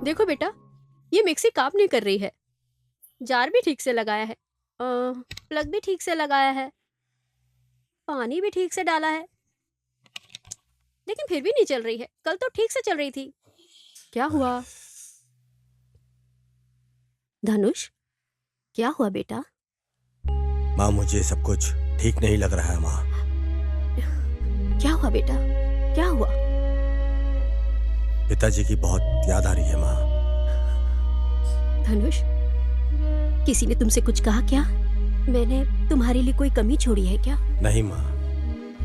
देखो बेटा, ये मिक्सी काम नहीं कर रही है। जार भी ठीक से लगाया है, प्लग भी ठीक से लगाया है, पानी भी ठीक से डाला है, लेकिन फिर भी नहीं चल रही है। कल तो ठीक से चल रही थी। क्या हुआ? धनुष, क्या हुआ बेटा? माँ, मुझे सब कुछ ठीक नहीं लग रहा है माँ। क्या हुआ बेटा? क्या हुआ? पिताजी की बहुत याद आ रही है माँ। धनुष, किसी ने तुमसे कुछ कहा क्या? मैंने तुम्हारे लिए कोई कमी छोड़ी है क्या? नहीं माँ,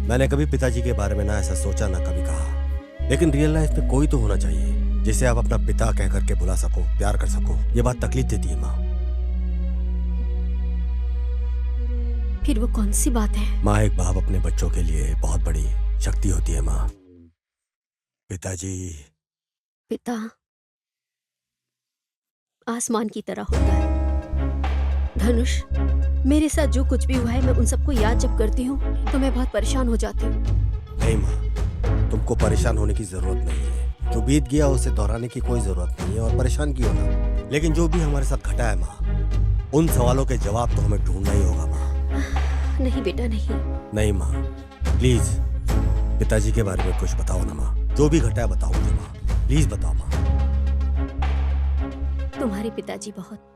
मैंने कभी पिताजी के बारे में ना ऐसा सोचा ना कभी कहा, लेकिन रियल लाइफ में कोई तो होना चाहिए जिसे आप अपना पिता कह करके बुला सको, प्यार कर सको। ये बात तकलीफ देती है माँ। फिर वो कौन सी बात है? माँ, एक बाप अपने बच्चों के लिए बहुत बड़ी शक्ति होती है माँ। पिताजी पिता आसमान की तरह होता है। धनुष, मेरे साथ जो कुछ भी हुआ है, मैं उन सबको याद जब करती हूँ तो मैं बहुत परेशान हो जाती हूँ। नहीं माँ, तुमको परेशान होने की जरूरत नहीं है। जो बीत गया उसे दोहराने की कोई जरूरत नहीं है, और परेशान क्यों ना। लेकिन जो भी हमारे साथ घटा है माँ, उन सवालों के जवाब तो हमें ढूंढना ही होगा माँ। नहीं बेटा, नहीं। नहीं माँ, प्लीज पिताजी के बारे में कुछ बताओ ना माँ। जो भी घटा है बताओ मुझे माँ, प्लीज बताओ माँ। तुम्हारे पिताजी बहुत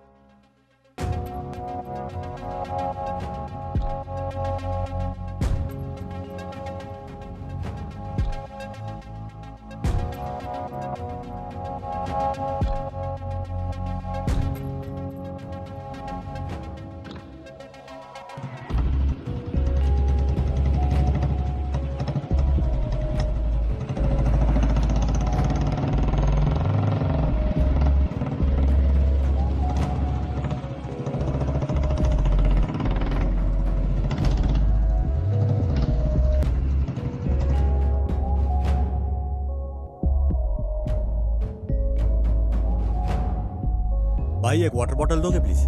भाई, एक वाटर बॉटल दोगे प्लीज?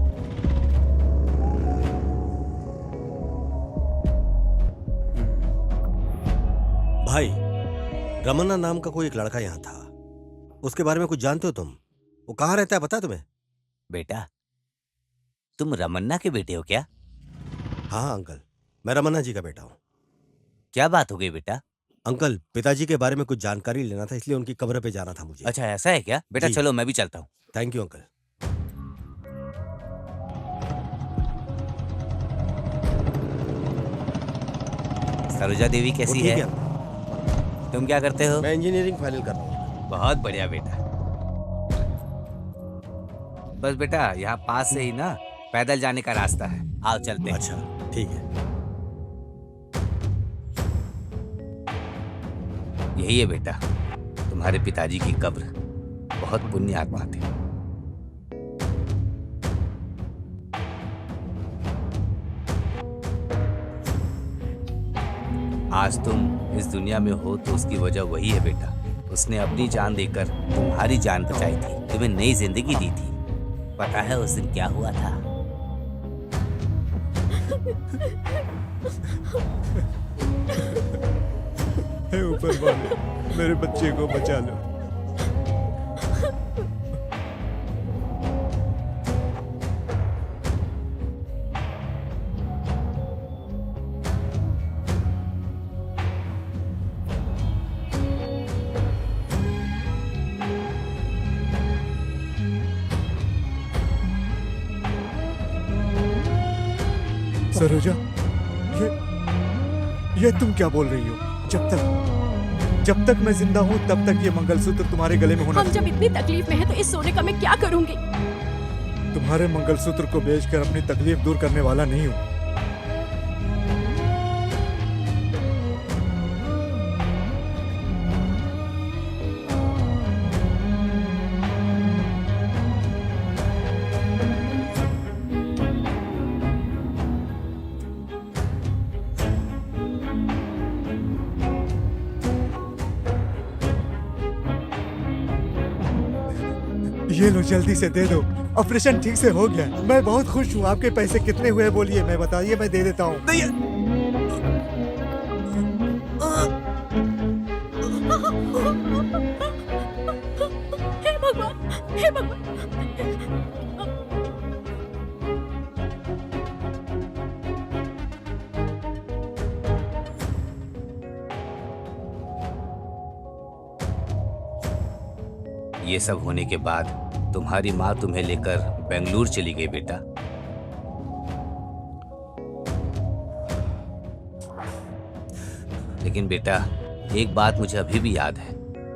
भाई, रमन्ना नाम का कोई एक लड़का यहाँ था, उसके बारे में कुछ जानते हो तुम? वो कहाँ रहता है, पता है तुम्हें? बेटा, तुम रमन्ना के बेटे हो क्या? हाँ अंकल, मैं रमन्ना जी का बेटा हूँ। क्या बात हो गई बेटा? अंकल, पिताजी के बारे में कुछ जानकारी लेना था, इसलिए उनकी कब्र पे जाना था मुझे। अच्छा, ऐसा है क्या? बेटा जी। चलो, मैं भी चलता हूँ। Thank you uncle. Saroja Devi वो कैसी ठीक है? तुम क्या करते हो? मैं इंजीनियरिंग फाइनल कर रहा हूँ। बहुत बढ़िया बेटा। बस बेटा, यहाँ पास से ही ना पैदल जाने का रास्ता है। आओ चलते हैं। अच्छा ठीक है। यही है बेटा, तुम्हारे पिताजी की कब्र। बहुत पुण्य आत्मा थे। आज तुम इस दुनिया में हो तो उसकी वजह वही है बेटा। उसने अपनी जान देकर तुम्हारी जान बचाई थी, तुम्हें नई जिंदगी दी थी। पता है उस दिन क्या हुआ था? हे ऊपर वाले, मेरे बच्चे को बचा लो। सरोजा, ये तुम क्या बोल रही हो? जब तक मैं जिंदा हूँ तब तक ये मंगलसूत्र तुम्हारे गले में होना। हम जब इतनी तकलीफ में हैं तो इस सोने का मैं क्या करूंगी? तुम्हारे मंगलसूत्र को बेचकर अपनी तकलीफ दूर करने वाला नहीं हूँ। ये लो, जल्दी से दे दो। ऑपरेशन ठीक से हो गया। मैं बहुत खुश हूँ। आपके पैसे कितने हुए बोलिए, मैं बताइए, मैं दे देता हूँ। हे भगवान, हे भगवान। ये सब होने के बाद तुम्हारी माँ तुम्हें लेकर बेंगलुरु चली गई बेटा। लेकिन बेटा एक बात मुझे अभी भी याद है,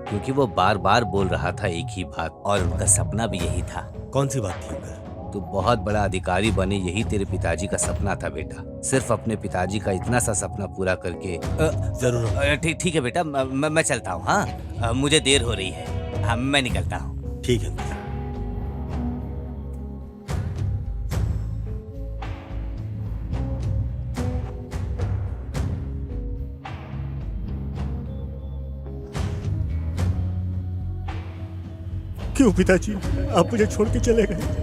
क्योंकि वो बार बार बोल रहा था एक ही बात, और उनका सपना भी यही था। कौन सी बात थी अंकल? तू बहुत बड़ा अधिकारी बने, यही तेरे पिताजी का सपना था बेटा। सिर्फ अपने पिताजी का इतना सा सपना पूरा करके जरूर। ठीक है बेटा, मैं चलता हूँ। हाँ, मुझे देर हो रही है। हाँ, मैं निकलता हूँ। ठीक है अंकल। क्यों पिताजी आप मुझे छोड़ के चले गए?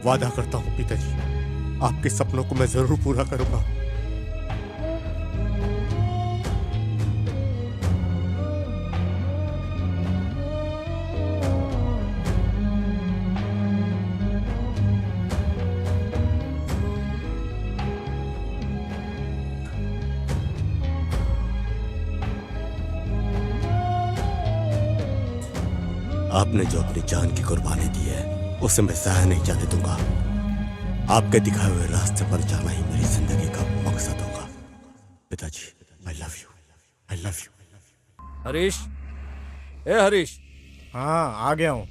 वादा करता हूं पिताजी, आपके सपनों को मैं जरूर पूरा करूंगा। आपने जो अपनी जान की कुर्बानी दी है उसे मैं ज़ाया नहीं जाने दूंगा। आपके दिखाए हुए रास्ते पर जाना ही मेरी जिंदगी का मकसद होगा। पिताजी I love you, I love you. Harish, ए हरीश। हाँ आ गया हूँ।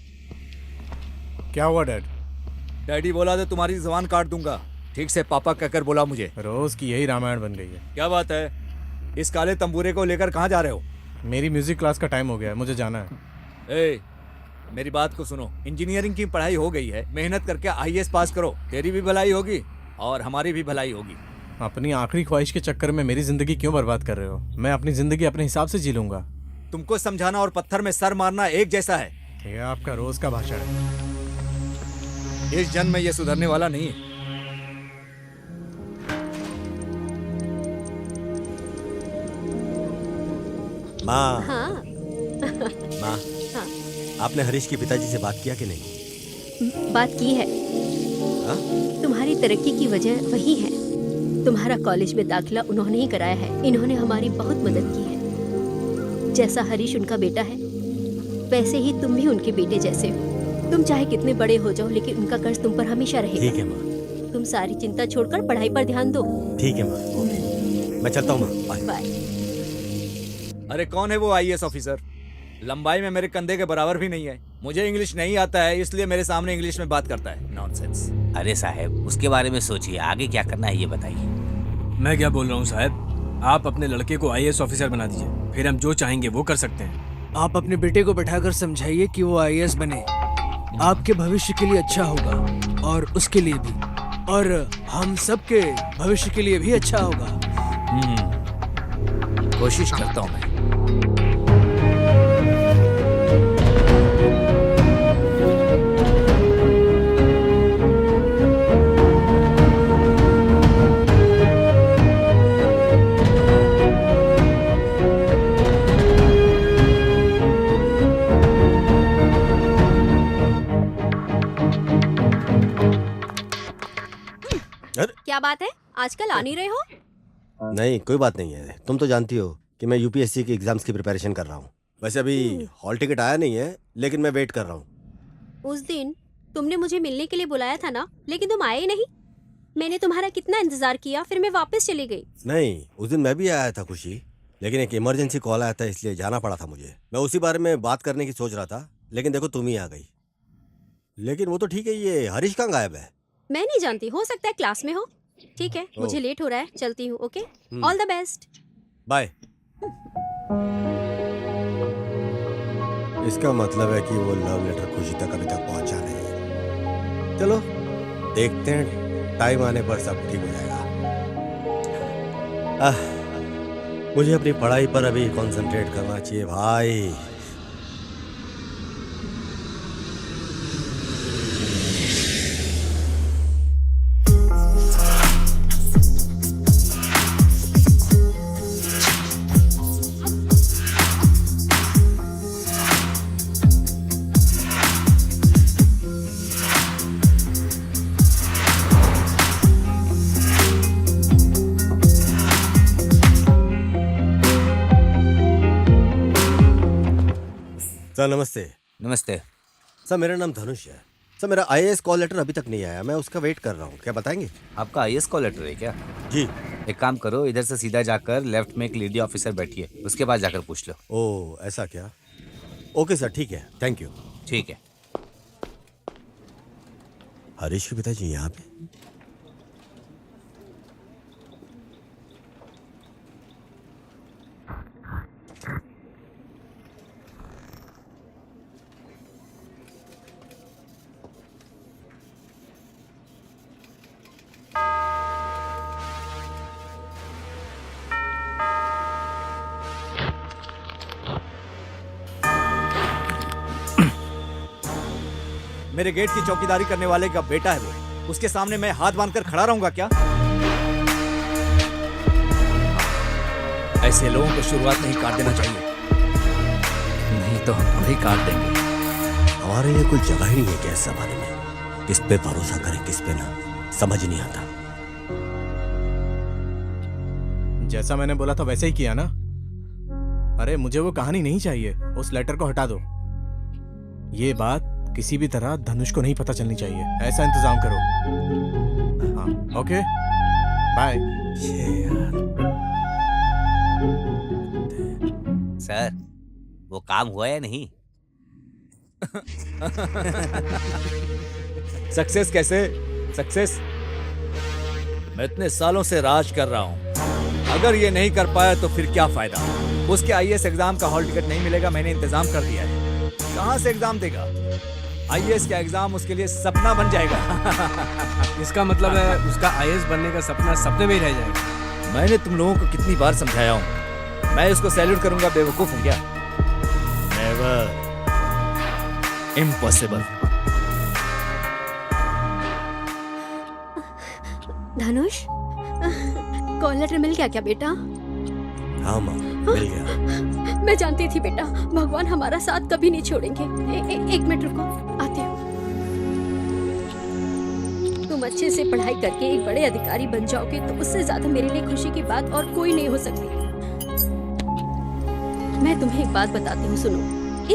क्या हुआ डैड? डैडी बोला था तुम्हारी जबान काट दूंगा। ठीक से पापा कहकर बोला मुझे। रोज की यही रामायण बन गई है। क्या बात है? इस काले तंबूरे को लेकर कहाँ जा रहे हो? मेरी म्यूजिक क्लास का टाइम हो गया है, मुझे जाना है। ए, मेरी बात को सुनो। इंजीनियरिंग की पढ़ाई हो गई है, मेहनत करके आईएएस पास करो। तेरी भी भलाई होगी और हमारी भी भलाई होगी। अपनी आखिरी ख्वाहिश के चक्कर में मेरी जिंदगी क्यों बर्बाद कर रहे हो? मैं अपनी जिंदगी अपने हिसाब से जी लूंगा। तुमको समझाना और पत्थर में सर मारना एक जैसा है। ये आपका रोज का भाषण है। इस जन्म में ये सुधरने वाला नहीं है। माँ, हाँ माँ, हाँ, आपने हरीश के पिताजी से बात किया कि नहीं? बात की है। हाँ? तुम्हारी तरक्की की वजह वही है। तुम्हारा कॉलेज में दाखिला उन्होंने ही कराया है। इन्होंने हमारी बहुत मदद की है। जैसा हरीश उनका बेटा है, वैसे ही तुम भी उनके बेटे जैसे हो। तुम चाहे कितने बड़े हो जाओ, लेकिन उनका कर्ज तुम पर हमेशा रहेगा। ठीक है माँ। तुम सारी चिंता छोड़कर पढ़ाई पर ध्यान दो। ठीक है माँ, ओके। मैं चलता हूँ माँ, बाय। बाय। अरे कौन है वो आईएएस ऑफिसर? लंबाई में मेरे कंधे के बराबर भी नहीं है। मुझे इंग्लिश नहीं आता है, इसलिए मेरे सामने इंग्लिश में बात करता है। नॉनसेंस। अरे साहब, उसके बारे में सोचिए, आगे क्या करना है ये बताइए। मैं क्या बोल रहा हूँ साहब, आप अपने लड़के को आईएएस ऑफिसर बना दीजिए, फिर हम जो चाहेंगे वो कर सकते हैं। आप अपने बेटे को बैठाकर समझाइए कि वो आईएएस बने। आपके भविष्य के लिए अच्छा होगा और उसके लिए भी, और हम सबके भविष्य के लिए भी अच्छा होगा। कोशिश करता हूँ मैं। क्या बात है, आजकल आ नहीं रहे हो? नहीं, कोई बात नहीं है। तुम तो जानती हो कि मैं यूपीएससी के एग्जाम्स की प्रिपरेशन कर रहा हूँ। वैसे अभी हॉल टिकट आया नहीं है, लेकिन मैं वेट कर रहा हूँ। उस दिन तुमने मुझे मिलने के लिए बुलाया था ना, लेकिन तुम आए ही नहीं। मैंने तुम्हारा कितना इंतजार किया, फिर मैं वापस चली गई। नहीं, उस दिन मैं भी आया था खुशी, लेकिन एक इमरजेंसी कॉल आया था, इसलिए जाना पड़ा था मुझे। मैं उसी बारे में बात करने की सोच रहा था, लेकिन देखो तुम ही आ गई। लेकिन वो तो ठीक है, ये हरीश कहाँ गायब है? मैं नहीं जानती, हो सकता है क्लास में हो। ठीक है, मुझे लेट हो रहा है, चलती हूँ। Okay, all the best. Bye. इसका मतलब है कि वो लव लेटर खुशी तक अभी तक पहुंचा नहीं। चलो देखते हैं, टाइम आने पर सब ठीक हो जाएगा। मुझे अपनी पढ़ाई पर अभी कंसंट्रेट करना चाहिए भाई। सर नमस्ते। नमस्ते। सर मेरा नाम धनुष है। सर मेरा आईएएस कॉल लेटर अभी तक नहीं आया, मैं उसका वेट कर रहा हूँ, क्या बताएंगे? आपका आईएएस कॉल लेटर है क्या? जी। एक काम करो, इधर से सीधा जाकर लेफ्ट में एक लेडी ऑफिसर बैठी है, उसके पास जाकर पूछ लो। ओह ऐसा क्या? ओके सर, ठीक है, थैंक यू। ठीक है। हरीश के पिताजी यहाँ पे? मेरे गेट की चौकीदारी करने वाले का बेटा है वो, उसके सामने मैं हाथ बांधकर खड़ा रहूंगा क्या? ऐसे लोगों को शुरुआत में ही काट देना चाहिए, नहीं तो हम खुद ही काट देंगे। हमारे लिए कोई जगह ही नहीं है क्या इस जमाने में? किस पे भरोसा करें किस पे ना, समझ नहीं आता। जैसा मैंने बोला था वैसे ही किया ना। अरे मुझे वो कहानी नहीं चाहिए, उस लेटर को हटा दो। ये बात किसी भी तरह धनुष को नहीं पता चलनी चाहिए, ऐसा इंतजाम करो। हाँ ओके बाय। सर वो काम हुआ या नहीं? सक्सेस कैसे? सक्सेस? मैं इतने सालों से राज कर रहा हूं, अगर ये नहीं कर पाया तो फिर क्या फायदा? उसके आईएएस एग्जाम का हॉल टिकट नहीं मिलेगा, मैंने इंतजाम कर दिया है। कहां से एग्जाम देगा? आईएएस का एग्जाम उसके लिए सपना बन जाएगा। इसका मतलब है उसका आईएएस बनने का सपना सपने में ही रह जाएगा। मैंने तुम लोगों को कितनी बार समझाया हूं, मैं इसको सैल्यूट करूंगा, बेवकूफ हूं क्या? Never, impossible. Dhanush, call letter मिल गया क्या बेटा? हाँ माँ, मिल गया। मैं जानती थी बेटा, भगवान हमारा साथ कभी नहीं छोड़ेंगे। एक मिनट रुको, आती हूँ। तुम अच्छे से पढ़ाई करके एक बड़े अधिकारी बन जाओगे तो उससे ज्यादा मेरे लिए खुशी की बात और कोई नहीं हो सकती। मैं तुम्हें एक बात बताती हूँ, सुनो।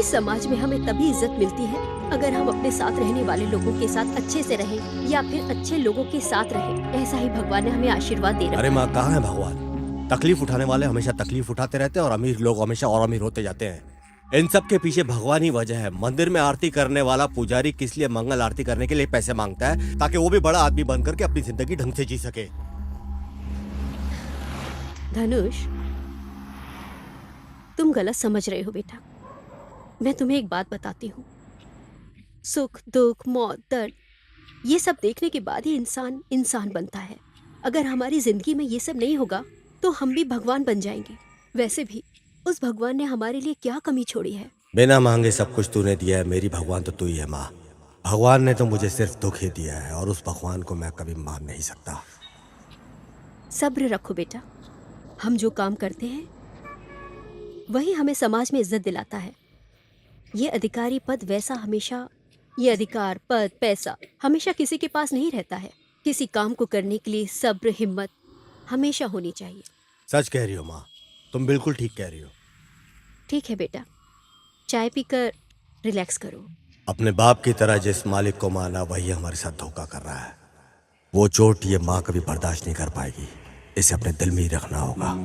इस समाज में हमें तभी इज्जत मिलती है अगर हम अपने साथ रहने वाले लोगों के साथ अच्छे से रहें या फिर अच्छे लोगों के साथ रहें। ऐसा ही भगवान ने हमें आशीर्वाद दे रखा है। अरे माँ, कहाँ है भगवान? तकलीफ उठाने वाले हमेशा तकलीफ उठाते रहते हैं और अमीर लोग हमेशा और अमीर होते जाते हैं। इन सब के पीछे भगवान ही वजह है। मंदिर में आरती करने वाला पुजारी किस लिए मंगल आरती करने के लिए पैसे मांगता है? ताकि वो भी बड़ा आदमी बन करके अपनी जिंदगी ढंग से जी सके। धनुष, तुम गलत समझ रहे हो बेटा। मैं तुम्हें एक बात बताती हूँ, सुख दुख मौत दर्द ये सब देखने के बाद ही इंसान इंसान बनता है। अगर हमारी जिंदगी में ये सब नहीं होगा तो हम भी भगवान बन जाएंगे। वैसे भी उस भगवान ने हमारे लिए क्या कमी छोड़ी है? बिना मांगे सब कुछ तूने दिया है मेरी भगवान, तो तू ही है माँ। भगवान ने तो मुझे सिर्फ दुख ही दिया है और उस भगवान को मैं कभी मान नहीं सकता। सब्र रखो बेटा, हम जो काम करते हैं वही हमें समाज में इज्जत दिलाता है। ये अधिकारी पद वैसा हमेशा, ये अधिकार पद पैसा हमेशा किसी के पास नहीं रहता है। किसी काम को करने के लिए सब्र हिम्मत हमेशा होनी चाहिए। सच कह रही हो माँ, तुम बिल्कुल ठीक कह रही हो। ठीक है बेटा, चाय पीकर रिलैक्स करो। अपने बाप की तरह जिस मालिक को माना वही हमारे साथ धोखा कर रहा है। वो चोट ये माँ कभी बर्दाश्त नहीं कर पाएगी, इसे अपने दिल में ही रखना होगा।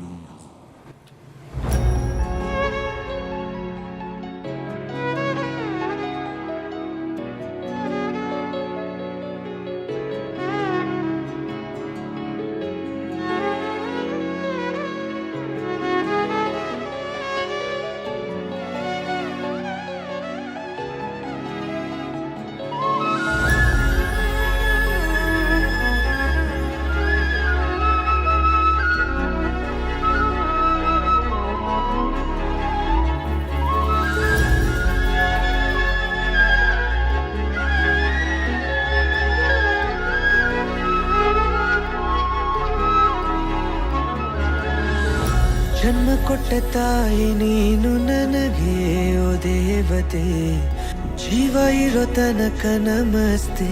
ಜನ್ಮ ಕೊಟ್ಟ ತಾಯಿ ನೀನು ನನಗೆ ಓ ದೇವತೆ, ಜೀವ ಇರೋ ತನಕ ನಮಸ್ತೆ.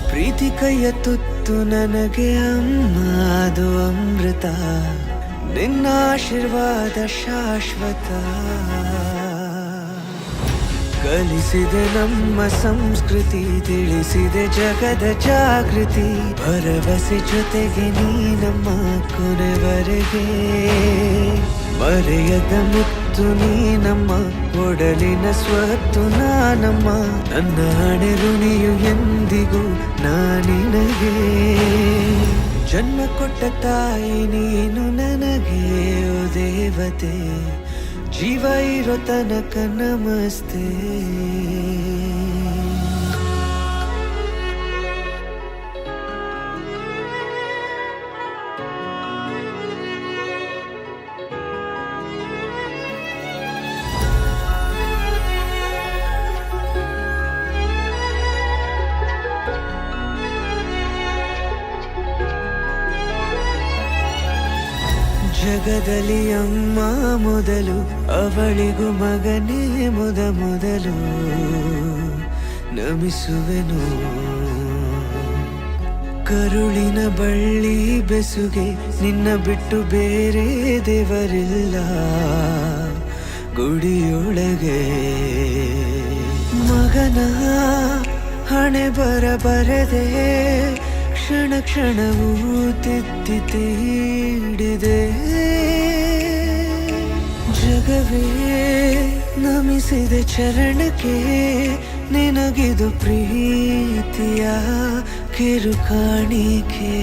ಪ್ರೀತಿ ಕೈಯ ತುತ್ತು ನನಗೆ ಅಮ್ಮ, ಅದು ಅಮೃತ. ನಿನ್ನ ಆಶೀರ್ವಾದ ಶಾಶ್ವತ. ಕಲಿಸಿದೆ ನಮ್ಮ ಸಂಸ್ಕೃತಿ, ತಿಳಿಸಿದೆ ಜಗದ ಜಾಗೃತಿ. ಭರವಸೆ ಜೊತೆಗೆ ನೀ ನಮ್ಮ ಕೊನೆವರೆಗೆ. ಮರೆಯದ ಮುತ್ತು ನೀ ನಮ್ಮ ಒಡಲಿನ ಸ್ವತ್ತು ನಾನಮ್ಮ. ನನ್ನ ಹಣೆ ಋಣಿಯು ಎಂದಿಗೂ ನಾನಿನಗೆ. ಜನ್ಮ ಕೊಟ್ಟ ತಾಯಿ ನೀನು ನನಗೆ ಓ ದೇವತೆ. ಜೀವ ಇರೋ ತನಕ ನಮಸ್ತೆ. ಜಗದಲ್ಲಿ ಅಮ್ಮ ಮೊದಲು, ಅವಳಿಗೂ ಮಗನೇ ಮೊದಲು ನಮಿಸುವೆನು. ಕರುಳಿನ ಬಳ್ಳಿ ಬೆಸುಗೆ, ನಿನ್ನ ಬಿಟ್ಟು ಬೇರೆ ದೇವರಿಲ್ಲ ಗುಡಿಯೊಳಗೆ. ಮಗನ ಹಣೆ ಬರದೆ ಕ್ಷಣ ಕ್ಷಣವೂ ತಿದ್ದಿ ತೀಡಿದೆ. ಜಗವೇ ನಮಿಸಿದೆ ಚರಣಕ್ಕೆ, ನಿನಗಿದು ಪ್ರೀತಿಯ ಕಿರುಕಾಣಿಕೆ.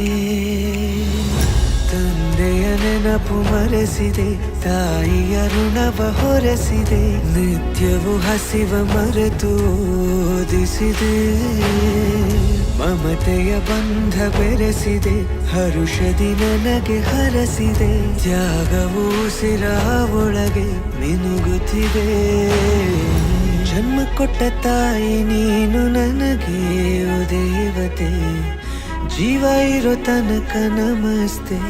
ತಂದೆಯ ನೆನಪು ಮರೆಸಿದೆ, ತಾಯಿಯ ಋಣವ ಹೊರಸಿದೆ. ನಿತ್ಯವೂ ಹಸಿವ ಮರೆತು ಓದಿಸಿದೆ. ಮಮತೆಯ ಬಂಧ ಬೆರೆಸಿದೆ, ಹರುಷದಿ ನನಗೆ ಹರಸಿದೆ. ತ್ಯಾಗವು ಸಿರ ಒಳಗೆ ಮಿನುಗುತ್ತಿದೆ. ಜನ್ಮ ಕೊಟ್ಟ ತಾಯಿ ನೀನು ನನಗೆ ಓ ದೇವತೆ. ಜೀವ ಇರೋ ತನಕ ನಮಸ್ತೆ.